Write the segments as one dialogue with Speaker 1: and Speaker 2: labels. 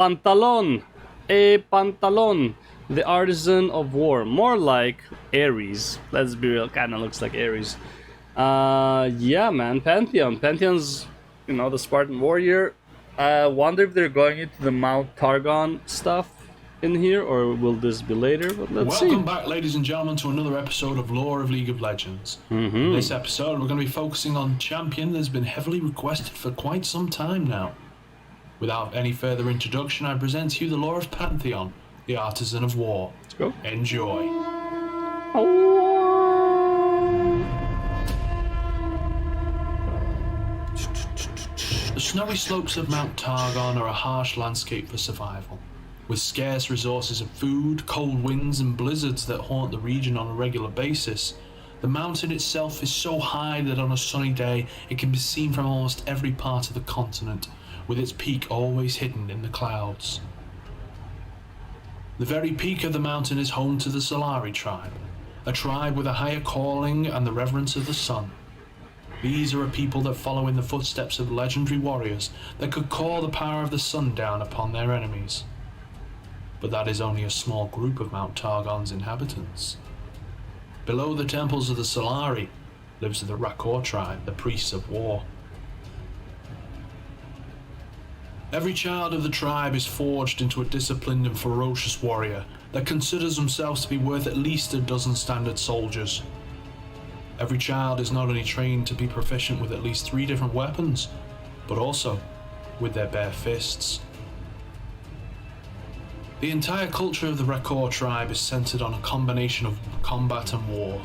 Speaker 1: Pantalon. A pantalon. The artisan of war. More like Ares. Let's be real. Kind of looks like Ares. Yeah, man. Pantheon. Pantheon's, the Spartan warrior. I wonder if they're going into the Mount Targon stuff in here, or will this be later? But let's see.
Speaker 2: Welcome back, ladies and gentlemen, to another episode of Lore of League of Legends. In this episode, we're going to be focusing on a champion that's been heavily requested for quite some time now. Without any further introduction, I present to you the lore of Pantheon, the artisan of war.
Speaker 1: Let's go.
Speaker 2: Enjoy. The snowy slopes of Mount Targon are a harsh landscape for survival. With scarce resources of food, cold winds and blizzards that haunt the region on a regular basis, the mountain itself is so high that on a sunny day it can be seen from almost every part of the continent, with its peak always hidden in the clouds. The very peak of the mountain is home to the Solari tribe, a tribe with a higher calling and the reverence of the sun. These are a people that follow in the footsteps of legendary warriors that could call the power of the sun down upon their enemies. But that is only a small group of Mount Targon's inhabitants. Below the temples of the Solari lives the Rakor tribe, the priests of war. Every child of the tribe is forged into a disciplined and ferocious warrior that considers themselves to be worth at least a dozen standard soldiers. Every child is not only trained to be proficient with at least 3 different weapons, but also with their bare fists. The entire culture of the Rakor tribe is centered on a combination of combat and war.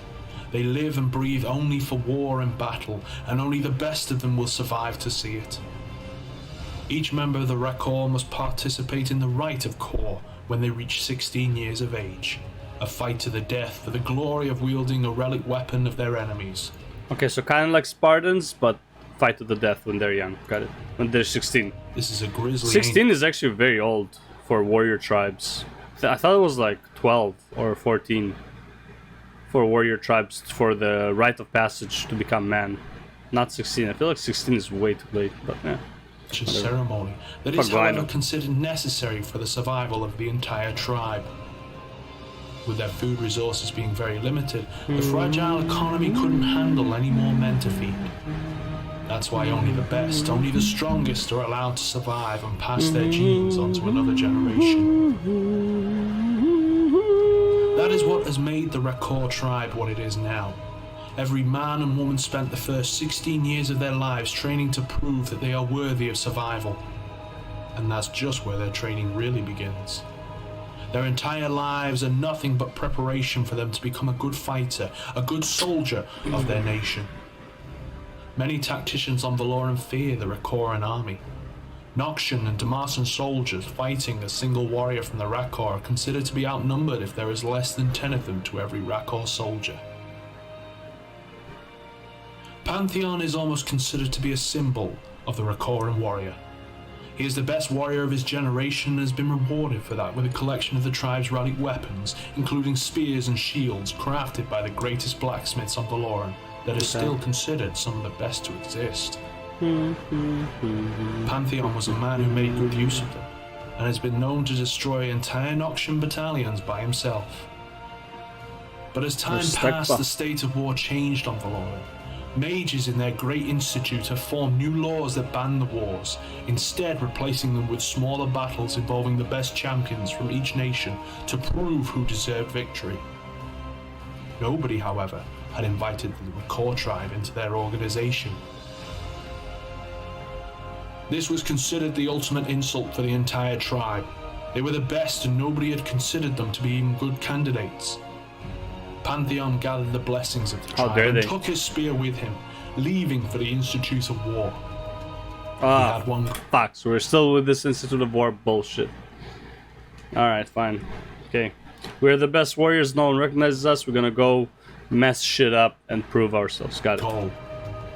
Speaker 2: They live and breathe only for war and battle, and only the best of them will survive to see it. Each member of the Rakor must participate in the rite of Kor when they reach 16 years of age. A fight to the death for the glory of wielding a relic weapon of their enemies.
Speaker 1: Okay, so kind of like Spartans, but fight to the death when they're young. Got it. When they're 16.
Speaker 2: This is a grisly...
Speaker 1: 16 is actually very old for warrior tribes. I thought it was like 12 or 14 for warrior tribes for the rite of passage to become man. Not 16. I feel like 16 is way too late, but yeah.
Speaker 2: A ceremony that is, however, considered necessary for the survival of the entire tribe. With their food resources being very limited, the fragile economy couldn't handle any more men to feed. That's why only the best, only the strongest are allowed to survive and pass their genes on to another generation. That is what has made the Rakor tribe what it is now. Every man and woman spent the first 16 years of their lives training to prove that they are worthy of survival. And that's just where their training really begins. Their entire lives are nothing but preparation for them to become a good fighter, a good soldier of their nation. Many tacticians on Valoran fear the Rakoran army. Noxian and Demacian soldiers fighting a single warrior from the Rakor are considered to be outnumbered if there is less than 10 of them to every Rakor soldier. Pantheon is almost considered to be a symbol of the Rakoran warrior. He is the best warrior of his generation and has been rewarded for that with a collection of the tribe's relic weapons, including spears and shields crafted by the greatest blacksmiths on Valoran that is still considered some of the best to exist. Pantheon was a man who made good use of them, and has been known to destroy entire Noxian battalions by himself. But as time passed, the state of war changed on Valoran. Mages in their great institute have formed new laws that ban the wars, instead replacing them with smaller battles involving the best champions from each nation to prove who deserved victory. Nobody, however, had invited the Rakor tribe into their organization. This was considered the ultimate insult for the entire tribe. They were the best and nobody had considered them to be even good candidates. Pantheon gathered the blessings of the tribe and took his spear with him, leaving for the Institute of War.
Speaker 1: Fuck, so we're still with this Institute of War bullshit. Alright, fine. Okay. We're the best warriors, no one recognizes us, we're gonna go mess shit up and prove ourselves. Got it.
Speaker 2: Goal.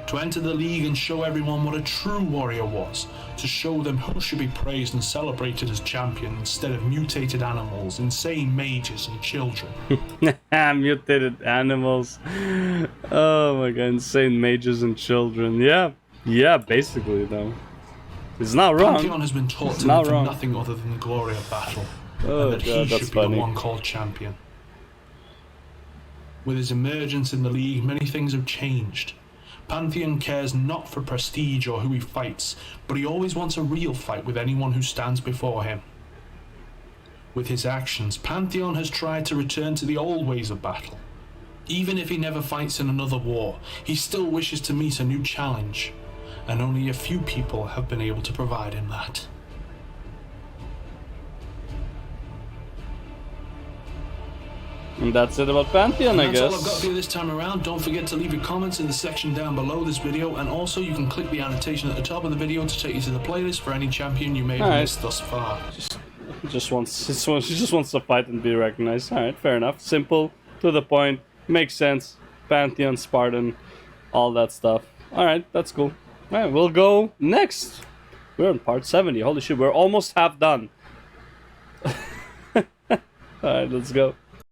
Speaker 2: To enter the league and show everyone what a true warrior was, to show them who should be praised and celebrated as champion instead of mutated animals, insane mages and children.
Speaker 1: Mutated animals. Oh my god, insane mages and children. Yeah, basically though. He's not wrong.
Speaker 2: Pantheon has been taught
Speaker 1: He's
Speaker 2: to
Speaker 1: not
Speaker 2: live for
Speaker 1: wrong.
Speaker 2: nothing other than the glory of battle,
Speaker 1: Oh,
Speaker 2: and that
Speaker 1: God,
Speaker 2: he
Speaker 1: that's
Speaker 2: should be
Speaker 1: funny.
Speaker 2: the one called champion. With his emergence in the league, many things have changed. Pantheon cares not for prestige or who he fights, but he always wants a real fight with anyone who stands before him. With his actions, Pantheon has tried to return to the old ways of battle. Even if he never fights in another war, he still wishes to meet a new challenge, and only a few people have been able to provide him that.
Speaker 1: And that's it about Pantheon, I
Speaker 2: And that's all I've got
Speaker 1: guess.
Speaker 2: for you this time around. Don't forget to leave your comments in the section down below this video, and also you can click the annotation at the top of the video to take you to the playlist for any champion you may have
Speaker 1: Alright.
Speaker 2: missed thus far.
Speaker 1: He just wants to fight and be recognized. All right, fair enough. Simple, to the point, makes sense. Pantheon, Spartan, all that stuff. All right, that's cool. All right, we'll go next. We're on part 70. Holy shit, we're almost half done. All right, let's go.